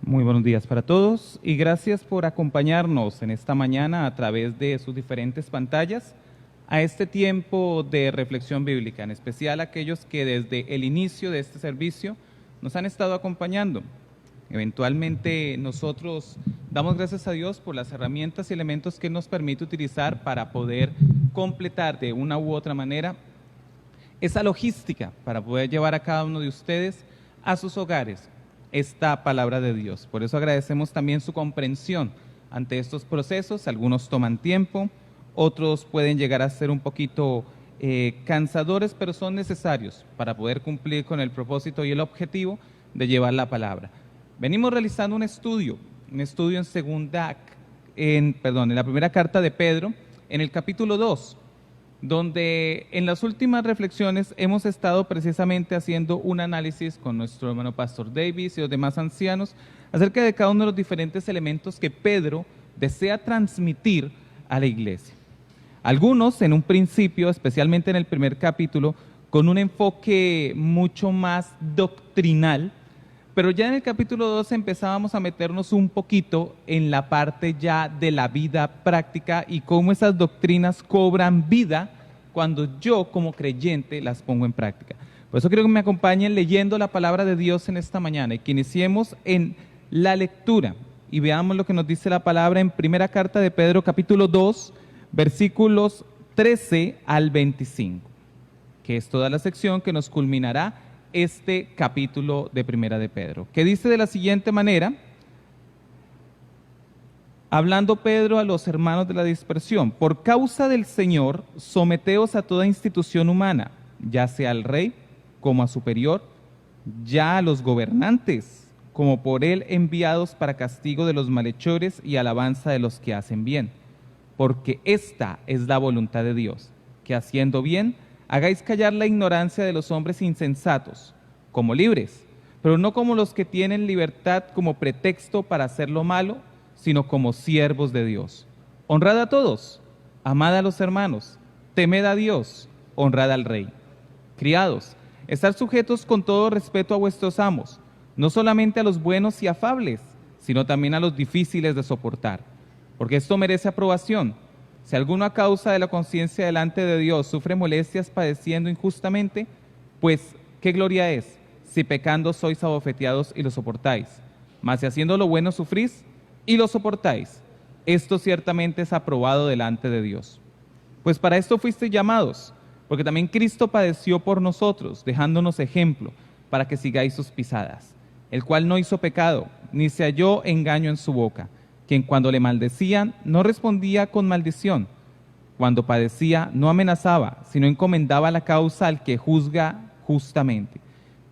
Muy buenos días para todos y gracias por acompañarnos en esta mañana a través de sus diferentes pantallas a este tiempo de reflexión bíblica, en especial aquellos que desde el inicio de este servicio nos han estado acompañando. Eventualmente nosotros damos gracias a Dios por las herramientas y elementos que nos permite utilizar para poder completar de una u otra manera esa logística para poder llevar a cada uno de ustedes a sus hogares esta palabra de Dios. Por eso agradecemos también su comprensión ante estos procesos. Algunos toman tiempo, otros pueden llegar a ser un poquito cansadores, pero son necesarios para poder cumplir con el propósito y el objetivo de llevar la palabra. Venimos realizando un estudio en la primera carta de Pedro, en el capítulo 2, donde en las últimas reflexiones hemos estado precisamente haciendo un análisis con nuestro hermano Pastor Davis y los demás ancianos acerca de cada uno de los diferentes elementos que Pedro desea transmitir a la iglesia. Algunos en un principio, especialmente en el primer capítulo, con un enfoque mucho más doctrinal, pero ya en el capítulo 2 empezábamos a meternos un poquito en la parte ya de la vida práctica y cómo esas doctrinas cobran vida cuando yo como creyente las pongo en práctica. Por eso quiero que me acompañen leyendo la palabra de Dios en esta mañana y que iniciemos en la lectura y veamos lo que nos dice la palabra en primera carta de Pedro capítulo 2, versículos 13 al 25, que es toda la sección que nos culminará este capítulo de Primera de Pedro, que dice de la siguiente manera, hablando Pedro a los hermanos de la dispersión: por causa del Señor, someteos a toda institución humana, ya sea al rey como a superior, ya a los gobernantes, como por él enviados para castigo de los malhechores y alabanza de los que hacen bien, porque esta es la voluntad de Dios, que haciendo bien, hagáis callar la ignorancia de los hombres insensatos, como libres, pero no como los que tienen libertad como pretexto para hacer lo malo, sino como siervos de Dios. Honrad a todos, amad a los hermanos, temed a Dios, honrad al Rey. Criados, estar sujetos con todo respeto a vuestros amos, no solamente a los buenos y afables, sino también a los difíciles de soportar, porque esto merece aprobación. Si alguno a causa de la conciencia delante de Dios sufre molestias padeciendo injustamente, pues qué gloria es si pecando sois abofeteados y lo soportáis. Mas si haciendo lo bueno sufrís y lo soportáis, esto ciertamente es aprobado delante de Dios. Pues para esto fuisteis llamados, porque también Cristo padeció por nosotros, dejándonos ejemplo, para que sigáis sus pisadas, el cual no hizo pecado, ni se halló engaño en su boca, quien cuando le maldecían no respondía con maldición, cuando padecía no amenazaba, sino encomendaba la causa al que juzga justamente,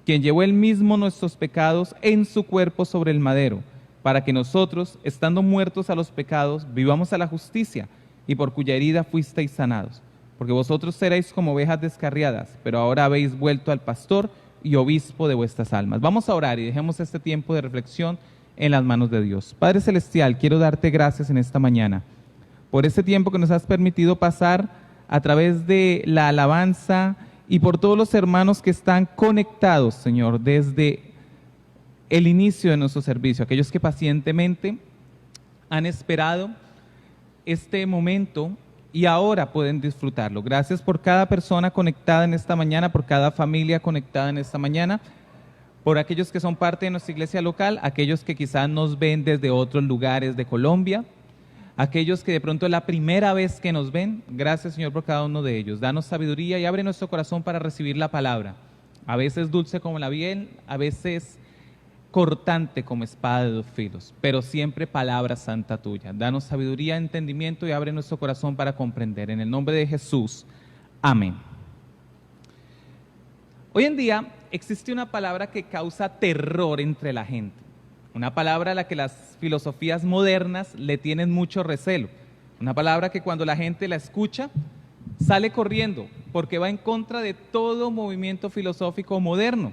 quien llevó él mismo nuestros pecados en su cuerpo sobre el madero, para que nosotros, estando muertos a los pecados, vivamos a la justicia, y por cuya herida fuisteis sanados. Porque vosotros seréis como ovejas descarriadas, pero ahora habéis vuelto al pastor y obispo de vuestras almas. Vamos a orar y dejemos este tiempo de reflexión en las manos de Dios. Padre Celestial, quiero darte gracias en esta mañana por este tiempo que nos has permitido pasar a través de la alabanza y por todos los hermanos que están conectados, Señor, desde el inicio de nuestro servicio, aquellos que pacientemente han esperado este momento y ahora pueden disfrutarlo. Gracias por cada persona conectada en esta mañana, por cada familia conectada en esta mañana, por aquellos que son parte de nuestra iglesia local, aquellos que quizás nos ven desde otros lugares de Colombia, aquellos que de pronto es la primera vez que nos ven. Gracias, Señor, por cada uno de ellos. Danos sabiduría y abre nuestro corazón para recibir la palabra, a veces dulce como la miel, a veces cortante como espada de dos filos, pero siempre palabra santa tuya. Danos sabiduría, entendimiento y abre nuestro corazón para comprender. En el nombre de Jesús, amén. Hoy en día existe una palabra que causa terror entre la gente, una palabra a la que las filosofías modernas le tienen mucho recelo, una palabra que cuando la gente la escucha sale corriendo porque va en contra de todo movimiento filosófico moderno.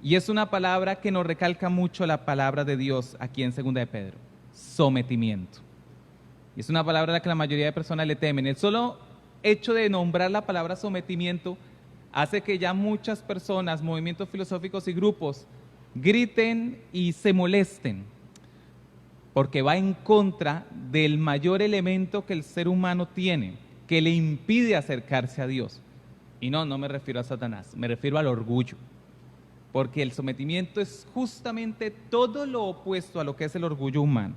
Y es una palabra que nos recalca mucho la palabra de Dios aquí en Segunda de Pedro: sometimiento. Y es una palabra a la que la mayoría de personas le temen. El solo hecho de nombrar la palabra sometimiento hace que ya muchas personas, movimientos filosóficos y grupos griten y se molesten, porque va en contra del mayor elemento que el ser humano tiene, que le impide acercarse a Dios. Y no me refiero a Satanás, me refiero al orgullo, porque el sometimiento es justamente todo lo opuesto a lo que es el orgullo humano.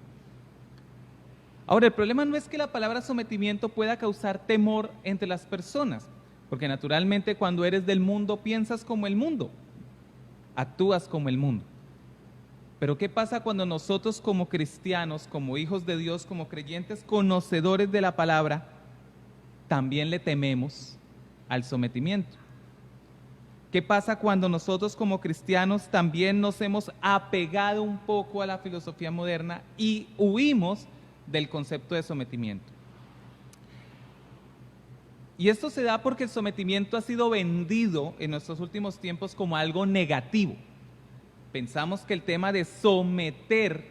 Ahora, el problema no es que la palabra sometimiento pueda causar temor entre las personas, porque naturalmente cuando eres del mundo piensas como el mundo, actúas como el mundo. Pero ¿qué pasa cuando nosotros como cristianos, como hijos de Dios, como creyentes, conocedores de la palabra, también le tememos al sometimiento? ¿Qué pasa cuando nosotros como cristianos también nos hemos apegado un poco a la filosofía moderna y huimos del concepto de sometimiento? Y esto se da porque el sometimiento ha sido vendido en nuestros últimos tiempos como algo negativo. Pensamos que el tema de someter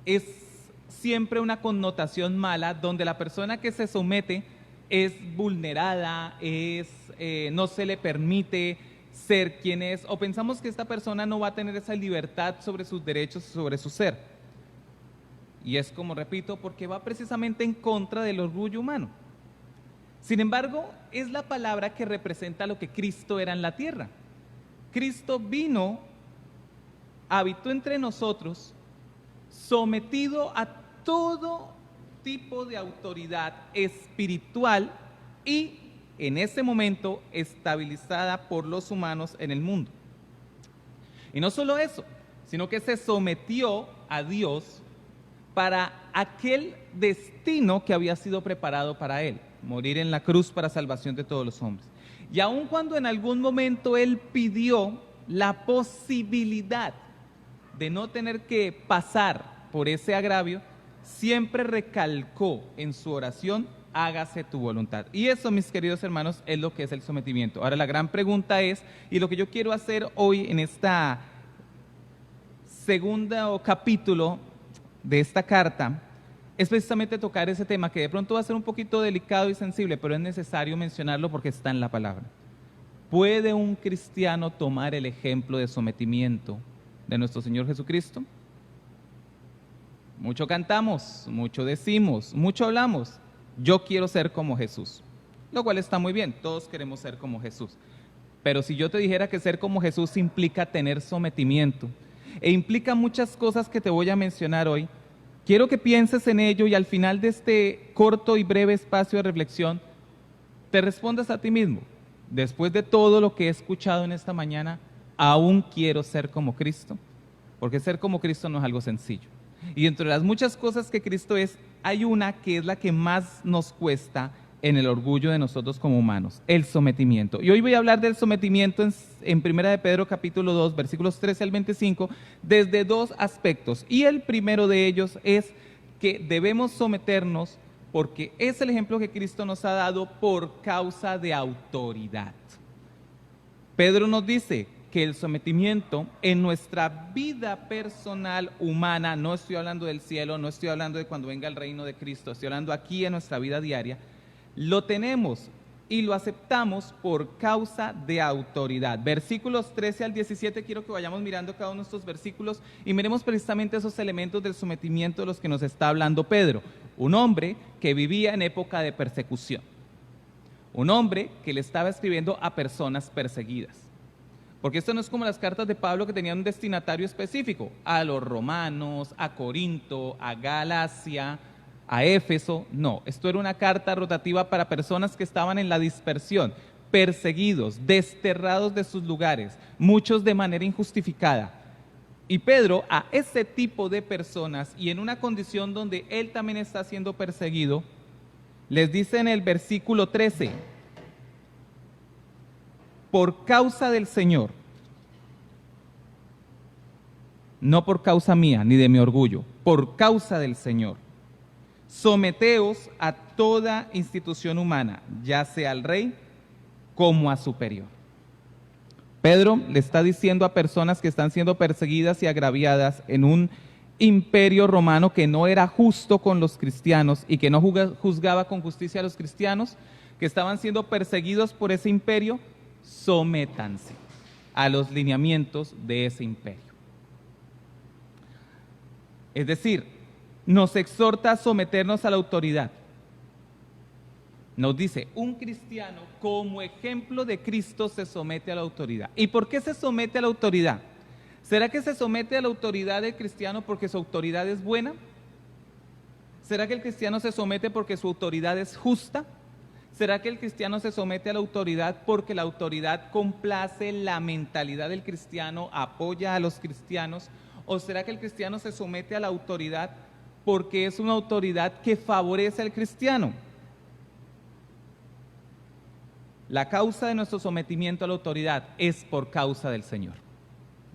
es siempre una connotación mala, donde la persona que se somete es vulnerada, no se le permite ser quien es, o pensamos que esta persona no va a tener esa libertad sobre sus derechos y sobre su ser. Y es, como repito, porque va precisamente en contra del orgullo humano. Sin embargo, es la palabra que representa lo que Cristo era en la tierra. Cristo vino, habitó entre nosotros, sometido a todo tipo de autoridad espiritual y en ese momento estabilizada por los humanos en el mundo. Y no solo eso, sino que se sometió a Dios para aquel destino que había sido preparado para él, morir en la cruz para salvación de todos los hombres. Y aun cuando en algún momento él pidió la posibilidad de no tener que pasar por ese agravio, siempre recalcó en su oración: hágase tu voluntad. Y eso, mis queridos hermanos, es lo que es el sometimiento. Ahora, la gran pregunta es, y lo que yo quiero hacer hoy en esta segundo capítulo de esta carta, es precisamente tocar ese tema que de pronto va a ser un poquito delicado y sensible, pero es necesario mencionarlo porque está en la palabra. ¿Puede un cristiano tomar el ejemplo de sometimiento de nuestro Señor Jesucristo? Mucho cantamos, mucho decimos, mucho hablamos. Yo quiero ser como Jesús, lo cual está muy bien, todos queremos ser como Jesús. Pero si yo te dijera que ser como Jesús implica tener sometimiento, e implica muchas cosas que te voy a mencionar hoy, quiero que pienses en ello y al final de este corto y breve espacio de reflexión, te respondas a ti mismo: después de todo lo que he escuchado en esta mañana, ¿aún quiero ser como Cristo? Porque ser como Cristo no es algo sencillo. Y entre las muchas cosas que Cristo es, hay una que es la que más nos cuesta en el orgullo de nosotros como humanos: el sometimiento. Y hoy voy a hablar del sometimiento en 1 de Pedro capítulo 2, versículos 13 al 25, desde dos aspectos. Y el primero de ellos es que debemos someternos porque es el ejemplo que Cristo nos ha dado por causa de autoridad. Pedro nos dice que el sometimiento en nuestra vida personal humana, no estoy hablando del cielo, no estoy hablando de cuando venga el reino de Cristo, estoy hablando aquí en nuestra vida diaria, lo tenemos y lo aceptamos por causa de autoridad. Versículos 13 al 17, quiero que vayamos mirando cada uno de estos versículos y miremos precisamente esos elementos del sometimiento de los que nos está hablando Pedro. Un hombre que vivía en época de persecución, un hombre que le estaba escribiendo a personas perseguidas. Porque esto no es como las cartas de Pablo que tenían un destinatario específico, a los romanos, a Corinto, a Galacia, a Éfeso. No, esto era una carta rotativa para personas que estaban en la dispersión, perseguidos, desterrados de sus lugares, muchos de manera injustificada. Y Pedro a ese tipo de personas, y en una condición donde él también está siendo perseguido, les dice en el versículo 13: por causa del Señor, no por causa mía ni de mi orgullo, por causa del Señor, someteos a toda institución humana, ya sea al rey como a superior. Pedro le está diciendo a personas que están siendo perseguidas y agraviadas en un imperio romano que no era justo con los cristianos y que no juzgaba con justicia a los cristianos, que estaban siendo perseguidos por ese imperio: sométanse. a los lineamientos de ese imperio. Es decir, nos exhorta a someternos a la autoridad. Nos dice, un cristiano como ejemplo de Cristo se somete a la autoridad. ¿Y por qué se somete a la autoridad? ¿Será que se somete a la autoridad del cristiano porque su autoridad es buena? ¿Será que el cristiano se somete porque su autoridad es justa? ¿Será que el cristiano se somete a la autoridad porque la autoridad complace la mentalidad del cristiano, apoya a los cristianos? ¿O será que el cristiano se somete a la autoridad porque es una autoridad que favorece al cristiano? La causa de nuestro sometimiento a la autoridad es por causa del Señor.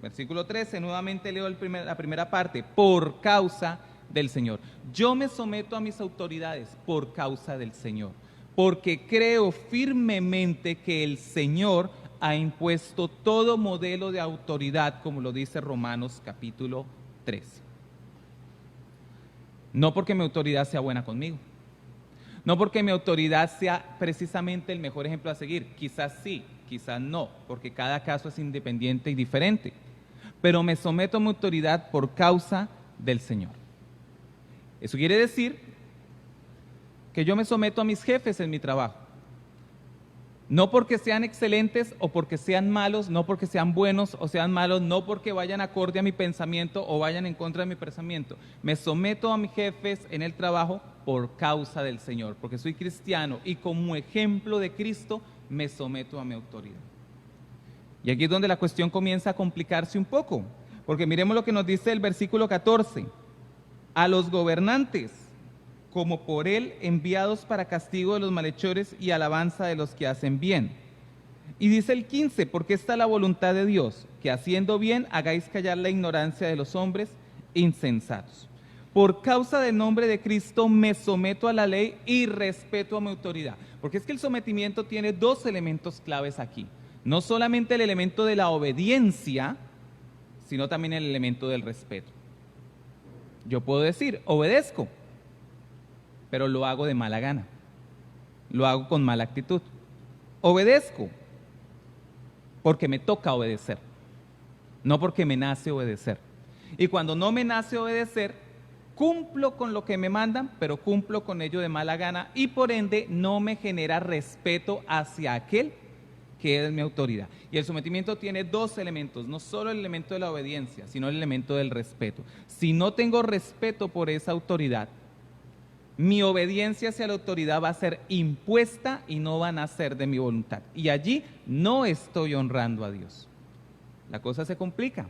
Versículo 13, nuevamente leo la primera parte, por causa del Señor. Yo me someto a mis autoridades por causa del Señor, porque creo firmemente que el Señor ha impuesto todo modelo de autoridad, como lo dice Romanos capítulo 13. No porque mi autoridad sea buena conmigo, no porque mi autoridad sea precisamente el mejor ejemplo a seguir, quizás sí, quizás no, porque cada caso es independiente y diferente, pero me someto a mi autoridad por causa del Señor. Eso quiere decir que yo me someto a mis jefes en mi trabajo, no porque sean excelentes o porque sean malos, no porque sean buenos o sean malos, no porque vayan acorde a mi pensamiento o vayan en contra de mi pensamiento. Me someto a mis jefes en el trabajo por causa del Señor, porque soy cristiano y como ejemplo de Cristo me someto a mi autoridad. Y aquí es donde la cuestión comienza a complicarse un poco, porque miremos lo que nos dice el versículo 14. A los gobernantes, como por él enviados para castigo de los malhechores y alabanza de los que hacen bien. Y dice el 15, porque esta es la voluntad de Dios, que haciendo bien hagáis callar la ignorancia de los hombres insensatos. Por causa del nombre de Cristo me someto a la ley y respeto a mi autoridad. Porque es que el sometimiento tiene dos elementos claves aquí. No solamente el elemento de la obediencia, sino también el elemento del respeto. Yo puedo decir, obedezco, pero lo hago de mala gana, lo hago con mala actitud. Obedezco porque me toca obedecer, no porque me nace obedecer. Y cuando no me nace obedecer, cumplo con lo que me mandan, pero cumplo con ello de mala gana y por ende no me genera respeto hacia aquel que es mi autoridad. Y el sometimiento tiene dos elementos, no solo el elemento de la obediencia, sino el elemento del respeto. Si no tengo respeto por esa autoridad, mi obediencia hacia la autoridad va a ser impuesta y no va a nacer de mi voluntad. Y allí no estoy honrando a Dios. La cosa se complica.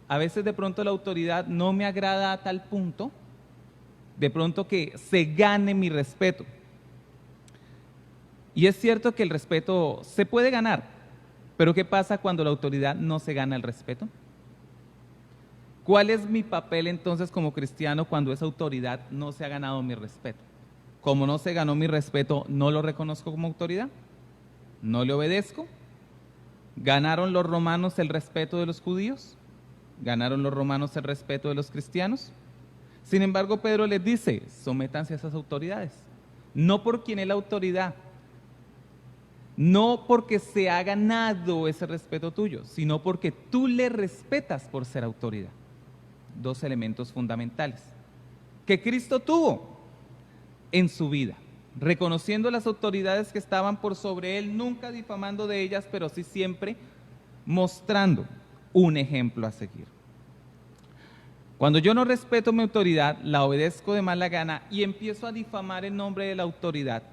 A veces de pronto la autoridad no me agrada a tal punto, de pronto que se gane mi respeto. Y es cierto que el respeto se puede ganar, pero ¿qué pasa cuando la autoridad no se gana el respeto? ¿Cuál es mi papel entonces como cristiano cuando esa autoridad no se ha ganado mi respeto? Como no se ganó mi respeto, ¿no lo reconozco como autoridad? ¿No le obedezco? ¿Ganaron los romanos el respeto de los judíos? ¿Ganaron los romanos el respeto de los cristianos? Sin embargo, Pedro les dice, sométanse a esas autoridades. No por quien es la autoridad, no porque se ha ganado ese respeto tuyo, sino porque tú le respetas por ser autoridad. Dos elementos fundamentales que Cristo tuvo en su vida, reconociendo las autoridades que estaban por sobre él, nunca difamando de ellas, pero sí siempre mostrando un ejemplo a seguir. Cuando yo no respeto mi autoridad, la obedezco de mala gana y empiezo a difamar el nombre de la autoridad,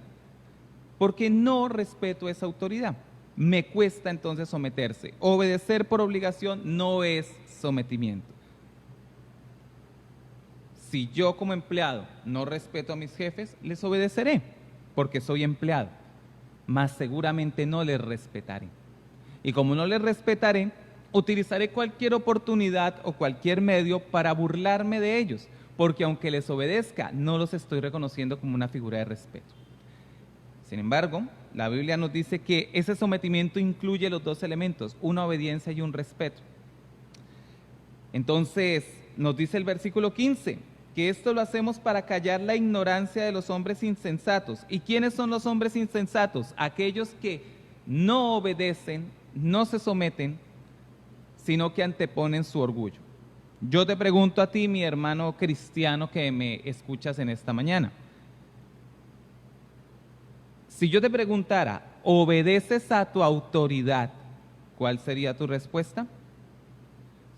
porque no respeto esa autoridad. Me cuesta entonces someterse. Obedecer por obligación no es sometimiento. Si yo como empleado no respeto a mis jefes, les obedeceré, porque soy empleado, mas seguramente no les respetaré. Y como no les respetaré, utilizaré cualquier oportunidad o cualquier medio para burlarme de ellos, porque aunque les obedezca, no los estoy reconociendo como una figura de respeto. Sin embargo, la Biblia nos dice que ese sometimiento incluye los dos elementos, una obediencia y un respeto. Entonces, nos dice el versículo 15, que esto lo hacemos para callar la ignorancia de los hombres insensatos. ¿Y quiénes son los hombres insensatos? Aquellos que no obedecen, no se someten sino que anteponen su orgullo. Yo te pregunto a ti, mi hermano cristiano que me escuchas en esta mañana, si yo te preguntara, ¿obedeces a tu autoridad? ¿Cuál sería tu respuesta?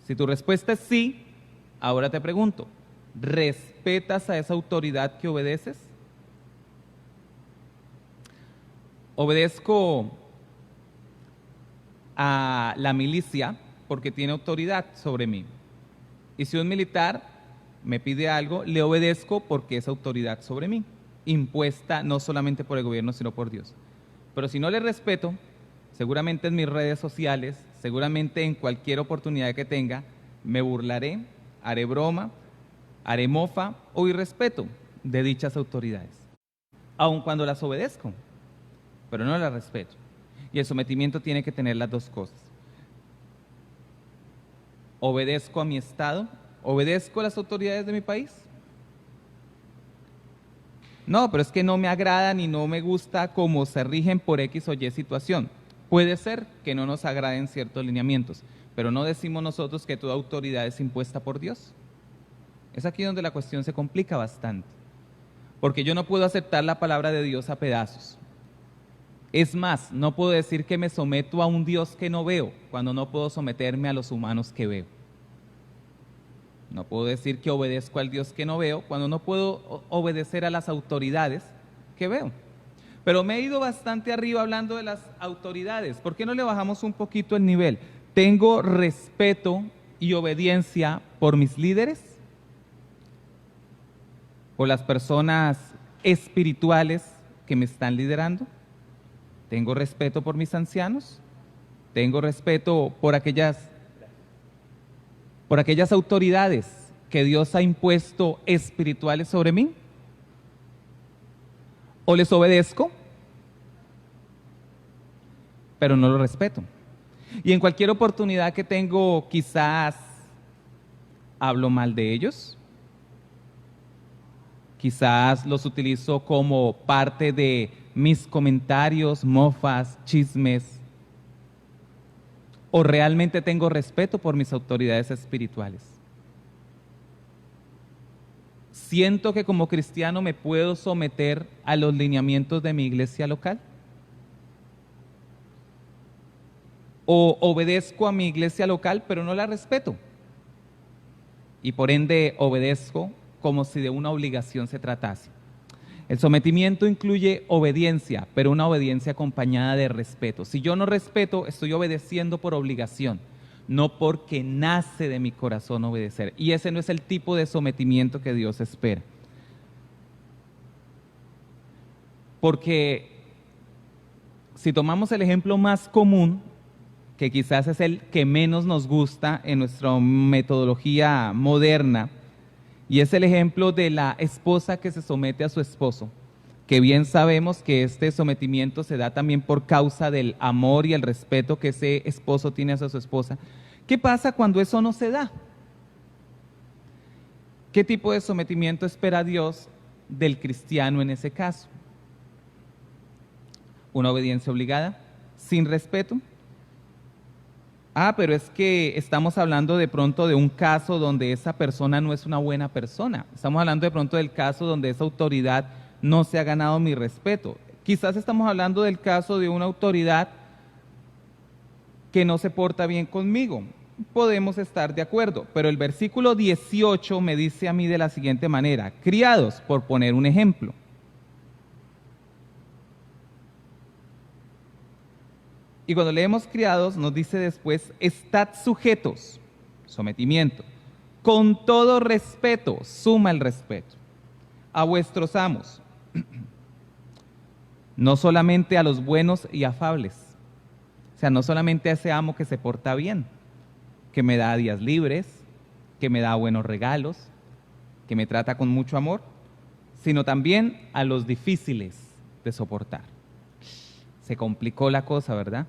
Si tu respuesta es sí, ahora te pregunto, ¿respetas a esa autoridad que obedeces? Obedezco a la milicia porque tiene autoridad sobre mí. Y si un militar me pide algo, le obedezco porque es autoridad sobre mí, impuesta no solamente por el gobierno, sino por Dios. Pero si no le respeto, seguramente en mis redes sociales, seguramente en cualquier oportunidad que tenga, me burlaré, haré broma, haré mofa o irrespeto de dichas autoridades, aun cuando las obedezco, pero no las respeto. Y el sometimiento tiene que tener las dos cosas. ¿Obedezco a mi Estado? ¿Obedezco a las autoridades de mi país? No, pero es que no me agradan y no me gusta cómo se rigen por X o Y situación. Puede ser que no nos agraden ciertos lineamientos, pero no decimos nosotros que toda autoridad es impuesta por Dios. Es aquí donde la cuestión se complica bastante, porque yo no puedo aceptar la palabra de Dios a pedazos. Es más, no puedo decir que me someto a un Dios que no veo, cuando no puedo someterme a los humanos que veo. No puedo decir que obedezco al Dios que no veo, cuando no puedo obedecer a las autoridades que veo. Pero me he ido bastante arriba hablando de las autoridades. ¿Por qué no le bajamos un poquito el nivel? ¿Tengo respeto y obediencia por mis líderes? ¿Por las personas espirituales que me están liderando? ¿Tengo respeto por mis ancianos? ¿Tengo respeto por aquellas autoridades que Dios ha impuesto espirituales sobre mí? ¿O les obedezco, pero no los respeto? Y en cualquier oportunidad que tengo, quizás hablo mal de ellos, quizás los utilizo como parte de mis comentarios, mofas, chismes, o realmente tengo respeto por mis autoridades espirituales. ¿Siento que como cristiano me puedo someter a los lineamientos de mi iglesia local? ¿O obedezco a mi iglesia local pero no la respeto? Y por ende obedezco como si de una obligación se tratase. El sometimiento incluye obediencia, pero una obediencia acompañada de respeto. Si yo no respeto, estoy obedeciendo por obligación, no porque nace de mi corazón obedecer. Y ese no es el tipo de sometimiento que Dios espera. Porque si tomamos el ejemplo más común, que quizás es el que menos nos gusta en nuestra metodología moderna, y es el ejemplo de la esposa que se somete a su esposo, que bien sabemos que este sometimiento se da también por causa del amor y el respeto que ese esposo tiene hacia su esposa. ¿Qué pasa cuando eso no se da? ¿Qué tipo de sometimiento espera Dios del cristiano en ese caso? ¿Una obediencia obligada? ¿Sin respeto? Pero es que estamos hablando de pronto de un caso donde esa persona no es una buena persona. Estamos hablando de pronto del caso donde esa autoridad no se ha ganado mi respeto. Quizás estamos hablando del caso de una autoridad que no se porta bien conmigo. Podemos estar de acuerdo, pero el versículo 18 me dice a mí de la siguiente manera: criados, por poner un ejemplo. Y cuando leemos criados, nos dice después, estad sujetos, sometimiento, con todo respeto, suma el respeto, a vuestros amos, no solamente a los buenos y afables, o sea, no solamente a ese amo que se porta bien, que me da días libres, que me da buenos regalos, que me trata con mucho amor, sino también a los difíciles de soportar. Se complicó la cosa, ¿verdad?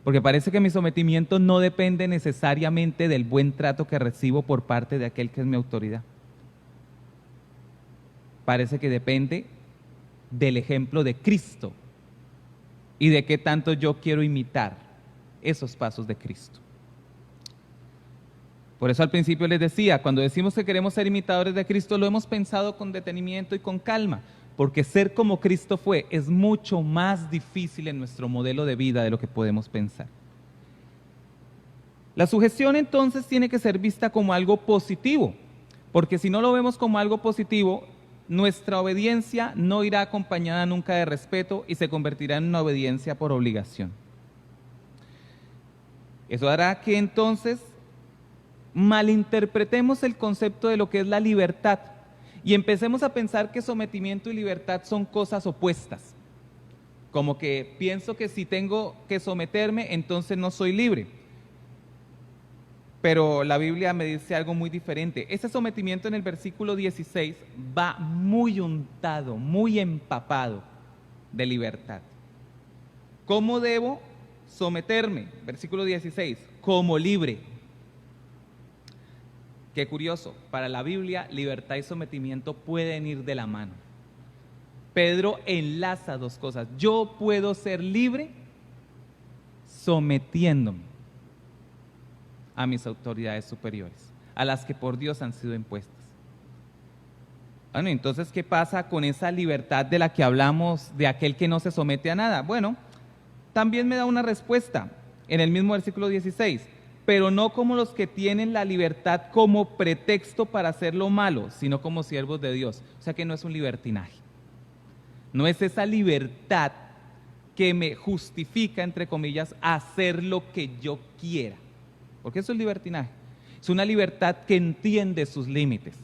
Porque parece que mi sometimiento no depende necesariamente del buen trato que recibo por parte de aquel que es mi autoridad. Parece que depende del ejemplo de Cristo y de qué tanto yo quiero imitar esos pasos de Cristo. Por eso al principio les decía, cuando decimos que queremos ser imitadores de Cristo, lo hemos pensado con detenimiento y con calma, porque ser como Cristo fue es mucho más difícil en nuestro modelo de vida de lo que podemos pensar. La sugestión entonces tiene que ser vista como algo positivo, porque si no lo vemos como algo positivo, nuestra obediencia no irá acompañada nunca de respeto y se convertirá en una obediencia por obligación. Eso hará que entonces malinterpretemos el concepto de lo que es la libertad y empecemos a pensar que sometimiento y libertad son cosas opuestas. Como que pienso que si tengo que someterme, entonces no soy libre. Pero la Biblia me dice algo muy diferente. Ese sometimiento en el versículo 16 va muy untado, muy empapado de libertad. ¿Cómo debo someterme? Versículo 16, como libre. Qué curioso, para la Biblia libertad y sometimiento pueden ir de la mano. Pedro enlaza dos cosas. Yo puedo ser libre sometiéndome a mis autoridades superiores, a las que por Dios han sido impuestas. Bueno, entonces, ¿qué pasa con esa libertad de la que hablamos de aquel que no se somete a nada? Bueno, también me da una respuesta en el mismo versículo 16, pero no como los que tienen la libertad como pretexto para hacer lo malo, sino como siervos de Dios. O sea que no es un libertinaje. No es esa libertad que me justifica, entre comillas, hacer lo que yo quiera. Porque eso es libertinaje. Es una libertad que entiende sus límites.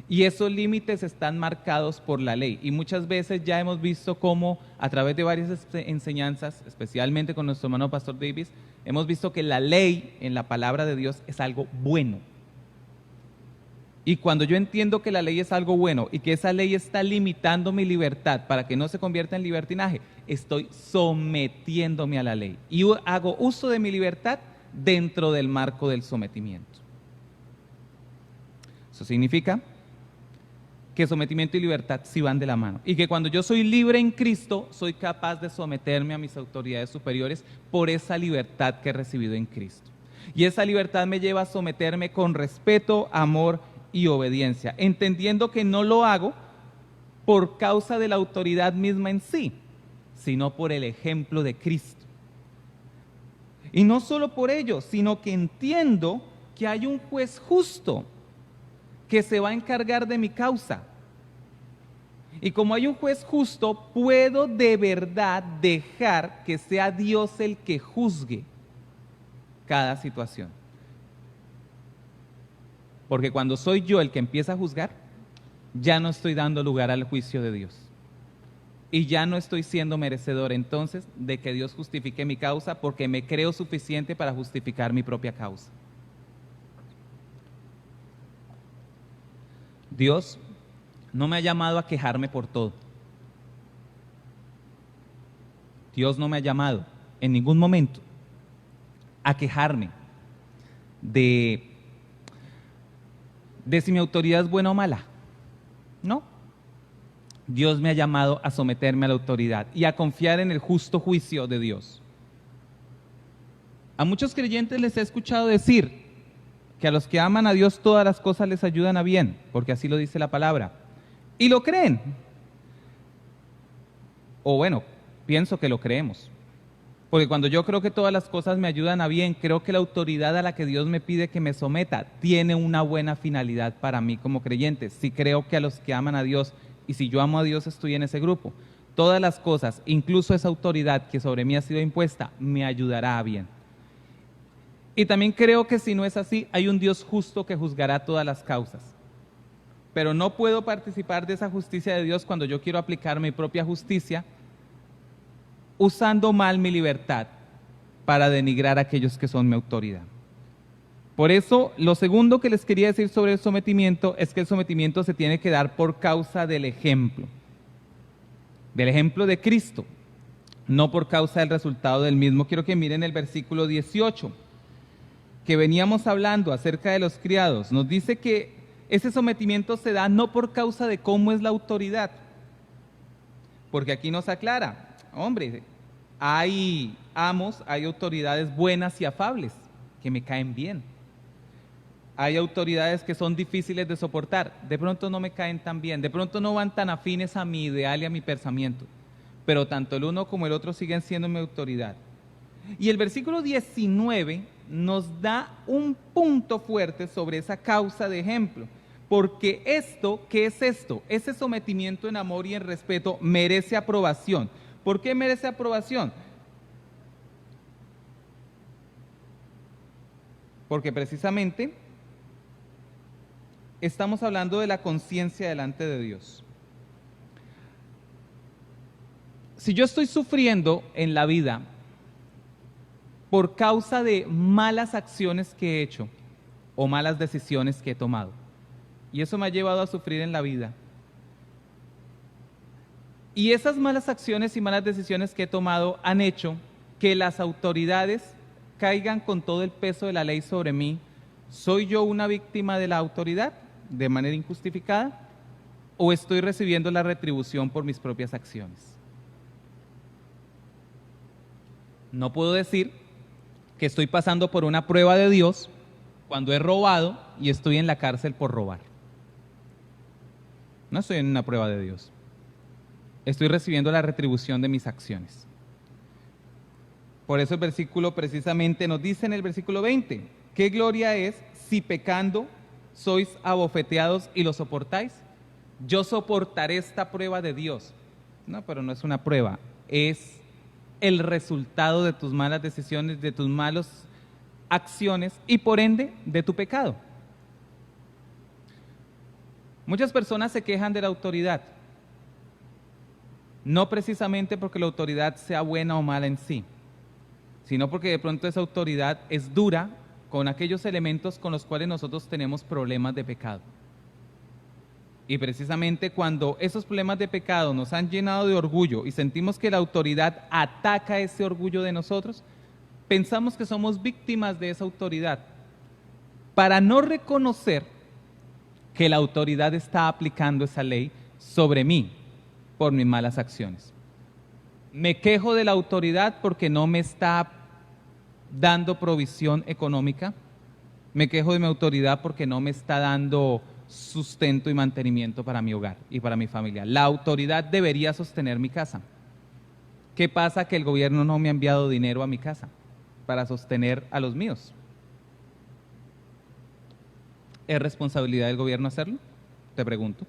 Y esos límites están marcados por la ley. Y muchas veces ya hemos visto cómo a través de varias enseñanzas, especialmente con nuestro hermano Pastor Davis, hemos visto que la ley en la palabra de Dios es algo bueno. Y cuando yo entiendo que la ley es algo bueno y que esa ley está limitando mi libertad para que no se convierta en libertinaje, estoy sometiéndome a la ley. Y hago uso de mi libertad dentro del marco del sometimiento. Eso significa que sometimiento y libertad sí van de la mano y que cuando yo soy libre en Cristo soy capaz de someterme a mis autoridades superiores por esa libertad que he recibido en Cristo. Y esa libertad me lleva a someterme con respeto, amor y obediencia, entendiendo que no lo hago por causa de la autoridad misma en sí, sino por el ejemplo de Cristo. Y no solo por ello, sino que entiendo que hay un juez justo que se va a encargar de mi causa. Y como hay un juez justo, puedo de verdad dejar que sea Dios el que juzgue cada situación. Porque cuando soy yo el que empieza a juzgar, ya no estoy dando lugar al juicio de Dios. Y ya no estoy siendo merecedor entonces de que Dios justifique mi causa porque me creo suficiente para justificar mi propia causa. Dios no me ha llamado a quejarme por todo. Dios no me ha llamado en ningún momento a quejarme de si mi autoridad es buena o mala. No. Dios me ha llamado a someterme a la autoridad y a confiar en el justo juicio de Dios. A muchos creyentes les he escuchado decir que a los que aman a Dios todas las cosas les ayudan a bien, porque así lo dice la palabra. Y lo creen. O bueno, pienso que lo creemos. Porque cuando yo creo que todas las cosas me ayudan a bien, creo que la autoridad a la que Dios me pide que me someta tiene una buena finalidad para mí como creyente. Si creo que a los que aman a Dios, y si yo amo a Dios estoy en ese grupo, todas las cosas, incluso esa autoridad que sobre mí ha sido impuesta, me ayudará a bien. Y también creo que si no es así, hay un Dios justo que juzgará todas las causas. Pero no puedo participar de esa justicia de Dios cuando yo quiero aplicar mi propia justicia, usando mal mi libertad para denigrar a aquellos que son mi autoridad. Por eso, lo segundo que les quería decir sobre el sometimiento es que el sometimiento se tiene que dar por causa del ejemplo de Cristo, no por causa del resultado del mismo. Quiero que miren el versículo 18, que veníamos hablando acerca de los criados. Nos dice que ese sometimiento se da no por causa de cómo es la autoridad, porque aquí nos aclara, hombre, hay amos, hay autoridades buenas y afables que me caen bien. Hay autoridades que son difíciles de soportar, de pronto no me caen tan bien, de pronto no van tan afines a mi ideal y a mi pensamiento, pero tanto el uno como el otro siguen siendo mi autoridad. Y el versículo 19 nos da un punto fuerte sobre esa causa de ejemplo, porque esto, ¿qué es esto? Ese sometimiento en amor y en respeto merece aprobación. ¿Por qué merece aprobación? Porque precisamente estamos hablando de la conciencia delante de Dios. Si yo estoy sufriendo en la vida por causa de malas acciones que he hecho o malas decisiones que he tomado, y eso me ha llevado a sufrir en la vida, y esas malas acciones y malas decisiones que he tomado han hecho que las autoridades caigan con todo el peso de la ley sobre mí, ¿soy yo una víctima de la autoridad de manera injustificada o estoy recibiendo la retribución por mis propias acciones? No puedo decir que estoy pasando por una prueba de Dios cuando he robado y estoy en la cárcel por robar. No estoy en una prueba de Dios. Estoy recibiendo la retribución de mis acciones. Por eso el versículo precisamente nos dice en el versículo 20, ¿qué gloria es si pecando sois abofeteados y lo soportáis? Yo soportaré esta prueba de Dios. No, pero no es una prueba, es el resultado de tus malas decisiones, de tus malas acciones y por ende de tu pecado. Muchas personas se quejan de la autoridad, no precisamente porque la autoridad sea buena o mala en sí, sino porque de pronto esa autoridad es dura con aquellos elementos con los cuales nosotros tenemos problemas de pecado. Y precisamente cuando esos problemas de pecado nos han llenado de orgullo y sentimos que la autoridad ataca ese orgullo de nosotros, pensamos que somos víctimas de esa autoridad, para no reconocer que la autoridad está aplicando esa ley sobre mí por mis malas acciones. Me quejo de la autoridad porque no me está dando provisión económica. Me quejo de mi autoridad porque no me está dando sustento y mantenimiento para mi hogar y para mi familia. La autoridad debería sostener mi casa. ¿Qué pasa? Que el gobierno no me ha enviado dinero a mi casa para sostener a los míos. ¿Es responsabilidad del gobierno hacerlo? Te pregunto.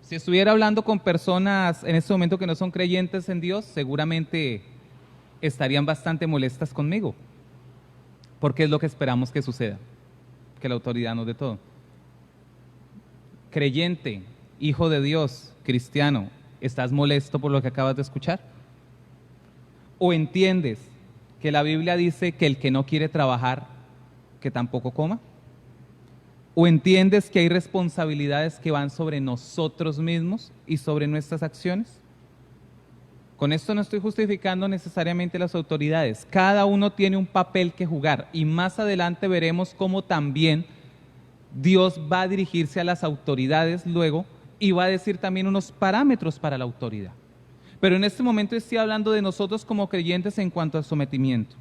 Si estuviera hablando con personas en este momento que no son creyentes en Dios, seguramente estarían bastante molestas conmigo, porque es lo que esperamos que suceda, que la autoridad nos dé todo. Creyente, hijo de Dios, cristiano, ¿estás molesto por lo que acabas de escuchar? ¿O entiendes que la Biblia dice que el que no quiere trabajar, que tampoco coma? ¿O entiendes que hay responsabilidades que van sobre nosotros mismos y sobre nuestras acciones? Con esto no estoy justificando necesariamente las autoridades. Cada uno tiene un papel que jugar y más adelante veremos cómo también Dios va a dirigirse a las autoridades luego y va a decir también unos parámetros para la autoridad. Pero en este momento estoy hablando de nosotros como creyentes en cuanto al sometimiento.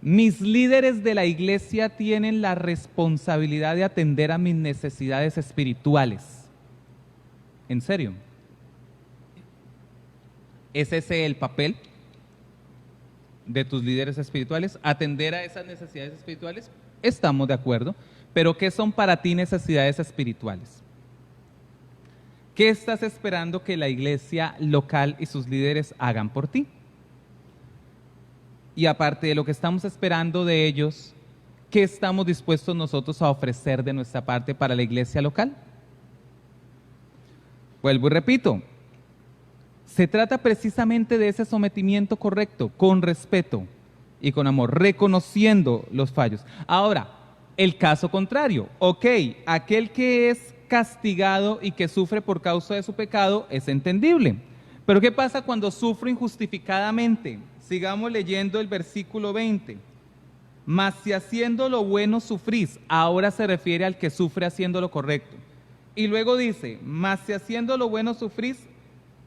Mis líderes de la iglesia tienen la responsabilidad de atender a mis necesidades espirituales. ¿En serio? ¿Es ese el papel de tus líderes espirituales? ¿Atender a esas necesidades espirituales? Estamos de acuerdo, pero ¿qué son para ti necesidades espirituales? ¿Qué estás esperando que la iglesia local y sus líderes hagan por ti? Y aparte de lo que estamos esperando de ellos, ¿qué estamos dispuestos nosotros a ofrecer de nuestra parte para la iglesia local? Vuelvo y repito, se trata precisamente de ese sometimiento correcto, con respeto y con amor, reconociendo los fallos. Ahora, el caso contrario, ok, aquel que es castigado y que sufre por causa de su pecado es entendible. Pero ¿qué pasa cuando sufro injustificadamente? Sigamos leyendo el versículo 20. Mas si haciendo lo bueno sufrís, ahora se refiere al que sufre haciendo lo correcto. Y luego dice, mas si haciendo lo bueno sufrís,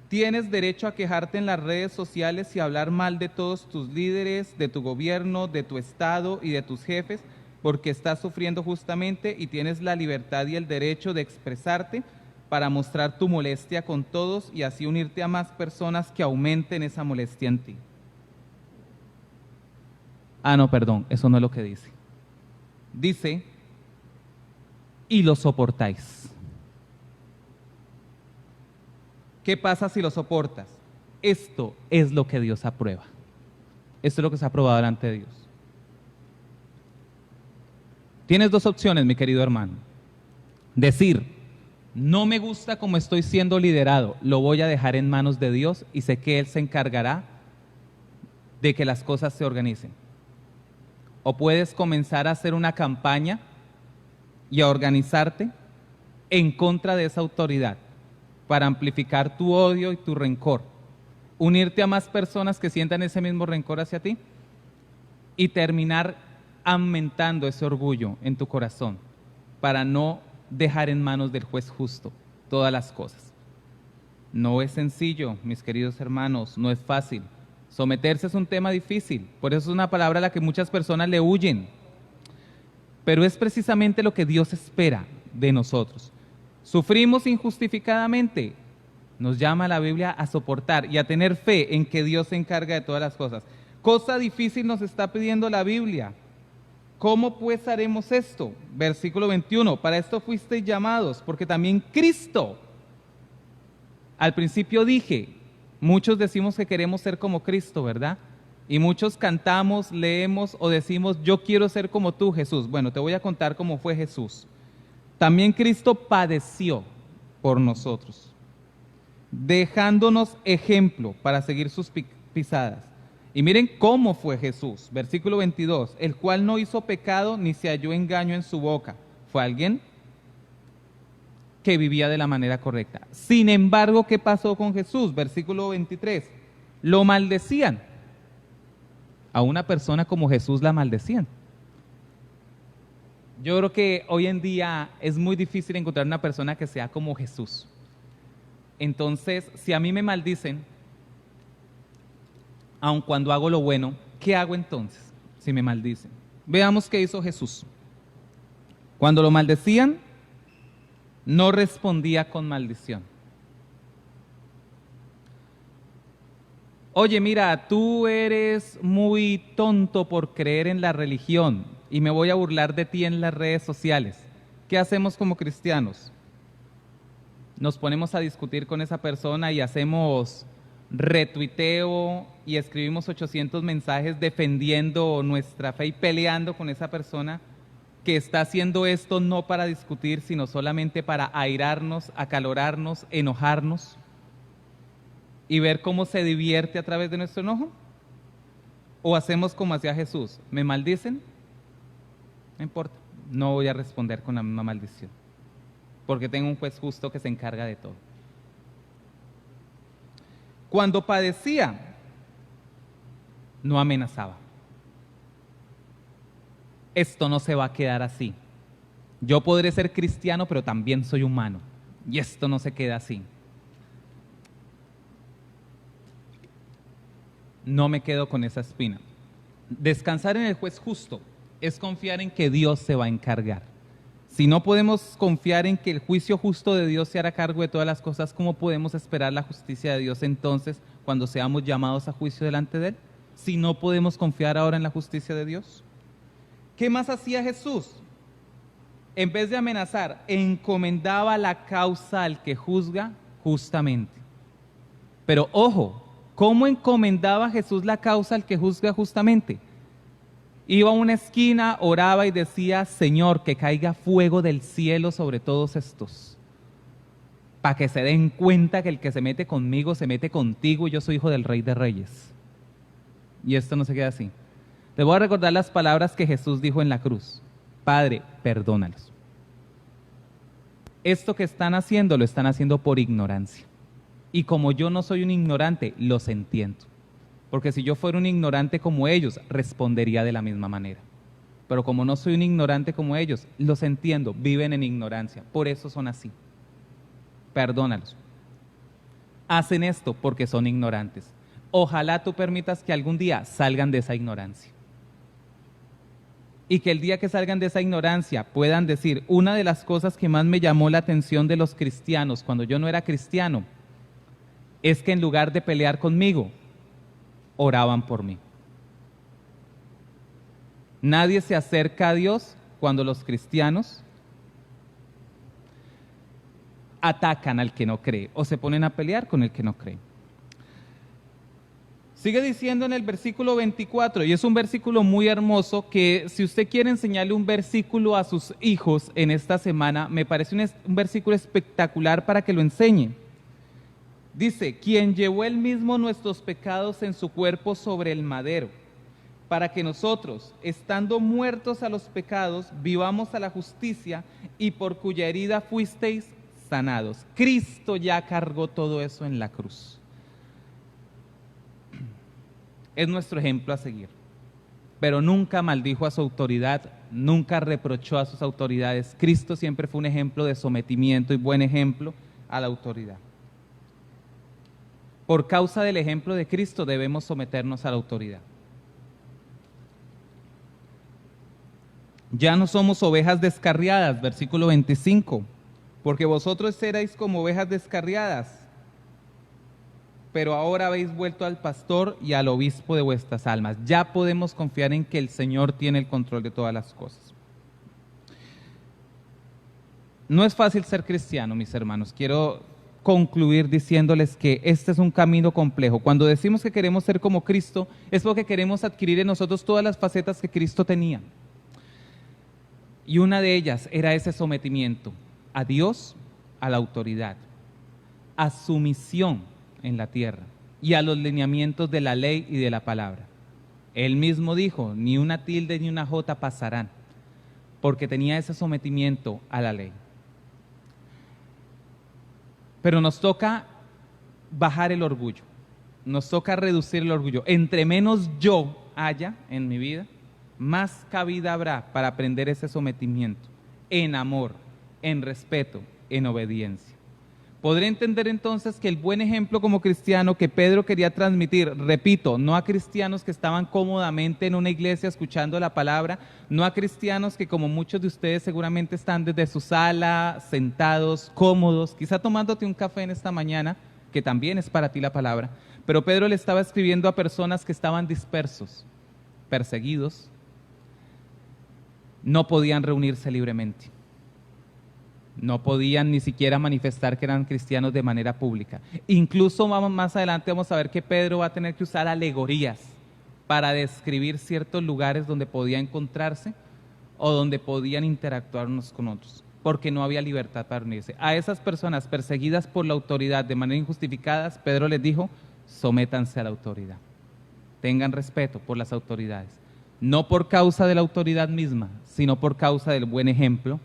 Tienes derecho a quejarte en las redes sociales y hablar mal de todos tus líderes, de tu gobierno, de tu estado y de tus jefes, porque estás sufriendo justamente y tienes la libertad y el derecho de expresarte para mostrar tu molestia con todos y así unirte a más personas que aumenten esa molestia en ti. Ah, no, perdón, eso no es lo que dice. Dice, y lo soportáis. ¿Qué pasa si lo soportas? Esto es lo que Dios aprueba. Esto es lo que se ha aprobado delante de Dios. Tienes dos opciones, mi querido hermano. Decir, no me gusta cómo estoy siendo liderado, lo voy a dejar en manos de Dios y sé que Él se encargará de que las cosas se organicen. O puedes comenzar a hacer una campaña y a organizarte en contra de esa autoridad para amplificar tu odio y tu rencor, unirte a más personas que sientan ese mismo rencor hacia ti y terminar aumentando ese orgullo en tu corazón para no dejar en manos del juez justo todas las cosas. No es sencillo, mis queridos hermanos, no es fácil. Someterse es un tema difícil, por eso es una palabra a la que muchas personas le huyen. Pero es precisamente lo que Dios espera de nosotros. Sufrimos injustificadamente, nos llama la Biblia a soportar y a tener fe en que Dios se encarga de todas las cosas. Cosa difícil nos está pidiendo la Biblia. ¿Cómo pues haremos esto? Versículo 21, para esto fuisteis llamados, porque también Cristo, al principio dije, muchos decimos que queremos ser como Cristo, ¿verdad? Y muchos cantamos, leemos o decimos, yo quiero ser como tú, Jesús. Bueno, te voy a contar cómo fue Jesús. También Cristo padeció por nosotros, dejándonos ejemplo para seguir sus pisadas. Y miren cómo fue Jesús, versículo 22, el cual no hizo pecado ni se halló engaño en su boca. Fue alguien que vivía de la manera correcta. Sin embargo, ¿qué pasó con Jesús? Versículo 23, lo maldecían. A una persona como Jesús la maldecían. Yo creo que hoy en día es muy difícil encontrar una persona que sea como Jesús. Entonces, si a mí me maldicen, aun cuando hago lo bueno, ¿qué hago entonces si me maldicen? Veamos qué hizo Jesús. Cuando lo maldecían, no respondía con maldición. Oye, mira, tú eres muy tonto por creer en la religión y me voy a burlar de ti en las redes sociales. ¿Qué hacemos como cristianos? Nos ponemos a discutir con esa persona y hacemos retuiteo y escribimos 800 mensajes defendiendo nuestra fe y peleando con esa persona que está haciendo esto no para discutir, sino solamente para airarnos, acalorarnos, enojarnos y ver cómo se divierte a través de nuestro enojo. ¿O hacemos como hacía Jesús? ¿Me maldicen? No importa, no voy a responder con la misma maldición, porque tengo un juez justo que se encarga de todo. Cuando padecía, no amenazaba. Esto no se va a quedar así. Yo podré ser cristiano, pero también soy humano, y esto no se queda así. No me quedo con esa espina. Descansar en el juez justo es confiar en que Dios se va a encargar. Si no podemos confiar en que el juicio justo de Dios se hará cargo de todas las cosas, ¿cómo podemos esperar la justicia de Dios entonces cuando seamos llamados a juicio delante de Él? Si no podemos confiar ahora en la justicia de Dios. ¿Qué más hacía Jesús? En vez de amenazar, encomendaba la causa al que juzga justamente. Pero ojo, ¿cómo encomendaba Jesús la causa al que juzga justamente? Iba a una esquina, oraba y decía, Señor, que caiga fuego del cielo sobre todos estos, para que se den cuenta que el que se mete conmigo se mete contigo y yo soy hijo del Rey de Reyes. Y esto no se queda así. Les voy a recordar las palabras que Jesús dijo en la cruz. Padre, perdónalos. Esto que están haciendo lo están haciendo por ignorancia. Y como yo no soy un ignorante, los entiendo. Porque si yo fuera un ignorante como ellos, respondería de la misma manera. Pero como no soy un ignorante como ellos, los entiendo, viven en ignorancia. Por eso son así. Perdónalos. hacen esto porque son ignorantes. Ojalá tú permitas que algún día salgan de esa ignorancia. Y que el día que salgan de esa ignorancia puedan decir, una de las cosas que más me llamó la atención de los cristianos cuando yo no era cristiano, es que en lugar de pelear conmigo, oraban por mí. Nadie se acerca a Dios cuando los cristianos atacan al que no cree o se ponen a pelear con el que no cree. Sigue diciendo en el versículo 24, y es un versículo muy hermoso que si usted quiere enseñarle un versículo a sus hijos en esta semana, me parece un versículo espectacular para que lo enseñe. Dice, quien llevó él mismo nuestros pecados en su cuerpo sobre el madero, para que nosotros, estando muertos a los pecados, vivamos a la justicia, y por cuya herida fuisteis sanados. Cristo ya cargó todo eso en la cruz. Es nuestro ejemplo a seguir, pero nunca maldijo a su autoridad, nunca reprochó a sus autoridades. Cristo siempre fue un ejemplo de sometimiento y buen ejemplo a la autoridad. Por causa del ejemplo de Cristo debemos someternos a la autoridad. Ya no somos ovejas descarriadas, versículo 25, porque vosotros erais como ovejas descarriadas, pero ahora habéis vuelto al pastor y al obispo de vuestras almas. Ya podemos confiar en que el Señor tiene el control de todas las cosas. No es fácil ser cristiano, mis hermanos. Quiero concluir diciéndoles que este es un camino complejo. Cuando decimos que queremos ser como Cristo, es porque queremos adquirir en nosotros todas las facetas que Cristo tenía. Y una de ellas era ese sometimiento a Dios, a la autoridad, a su misión en la tierra y a los lineamientos de la ley y de la palabra. Él mismo dijo, ni una tilde ni una jota pasarán, porque tenía ese sometimiento a la ley. Pero nos toca bajar el orgullo, nos toca reducir el orgullo. Entre menos yo haya en mi vida, más cabida habrá para aprender ese sometimiento, en amor, en respeto, en obediencia. Podré entender entonces que el buen ejemplo como cristiano que Pedro quería transmitir, repito, no a cristianos que estaban cómodamente en una iglesia escuchando la palabra, no a cristianos que como muchos de ustedes seguramente están desde su sala, sentados, cómodos, quizá tomándote un café en esta mañana, que también es para ti la palabra, pero Pedro le estaba escribiendo a personas que estaban dispersos, perseguidos, no podían reunirse libremente. No podían ni siquiera manifestar que eran cristianos de manera pública. Incluso más adelante vamos a ver que Pedro va a tener que usar alegorías para describir ciertos lugares donde podía encontrarse o donde podían interactuar unos con otros, porque no había libertad para unirse. A esas personas perseguidas por la autoridad de manera injustificada, Pedro les dijo, sométanse a la autoridad. Tengan respeto por las autoridades. No por causa de la autoridad misma, sino por causa del buen ejemplo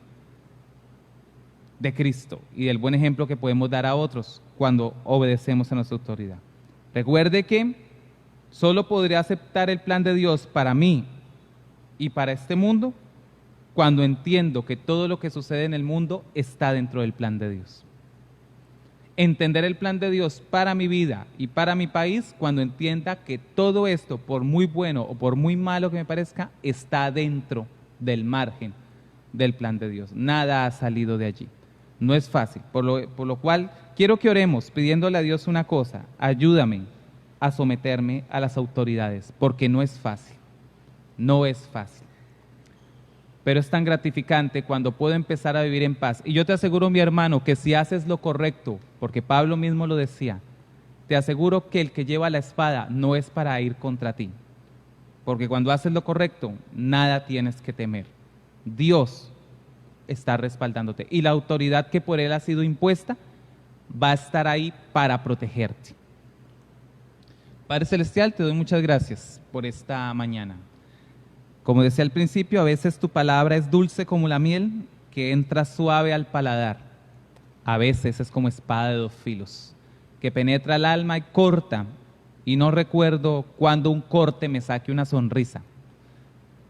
de Cristo y del buen ejemplo que podemos dar a otros cuando obedecemos a nuestra autoridad. Recuerde que solo podré aceptar el plan de Dios para mí y para este mundo cuando entiendo que todo lo que sucede en el mundo está dentro del plan de Dios. Entender el plan de Dios para mi vida y para mi país cuando entienda que todo esto, por muy bueno o por muy malo que me parezca, está dentro del margen del plan de Dios. Nada ha salido de allí. No es fácil, por lo cual quiero que oremos pidiéndole a Dios una cosa: ayúdame a someterme a las autoridades, porque no es fácil, no es fácil. Pero es tan gratificante cuando puedo empezar a vivir en paz. Y yo te aseguro, mi hermano, que si haces lo correcto, porque Pablo mismo lo decía, te aseguro que el que lleva la espada no es para ir contra ti, porque cuando haces lo correcto, nada tienes que temer. Dios está respaldándote y la autoridad que por él ha sido impuesta va a estar ahí para protegerte. Padre Celestial, te doy muchas gracias por esta mañana. Como decía al principio, a veces tu palabra es dulce como la miel que entra suave al paladar. A veces es como espada de dos filos que penetra el alma y corta, y no recuerdo cuándo un corte me saque una sonrisa.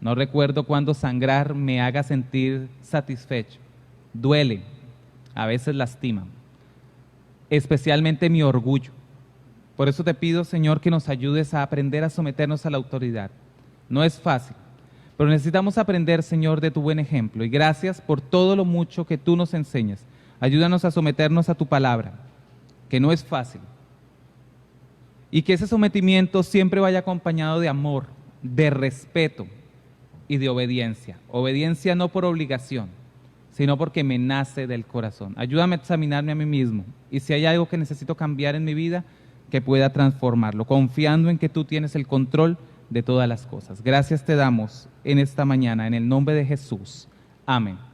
No recuerdo cuándo sangrar me haga sentir satisfecho. Duele, a veces lastima. especialmente mi orgullo. Por eso te pido, Señor, que nos ayudes a aprender a someternos a la autoridad. No es fácil, pero necesitamos aprender, Señor, de tu buen ejemplo. Y gracias por todo lo mucho que tú nos enseñas. Ayúdanos a someternos a tu palabra, que no es fácil. Y que ese sometimiento siempre vaya acompañado de amor, de respeto y de obediencia. Obediencia no por obligación, sino porque me nace del corazón. Ayúdame a examinarme a mí mismo. Y si hay algo que necesito cambiar en mi vida, que pueda transformarlo, confiando en que tú tienes el control de todas las cosas. Gracias te damos en esta mañana, en el nombre de Jesús. Amén.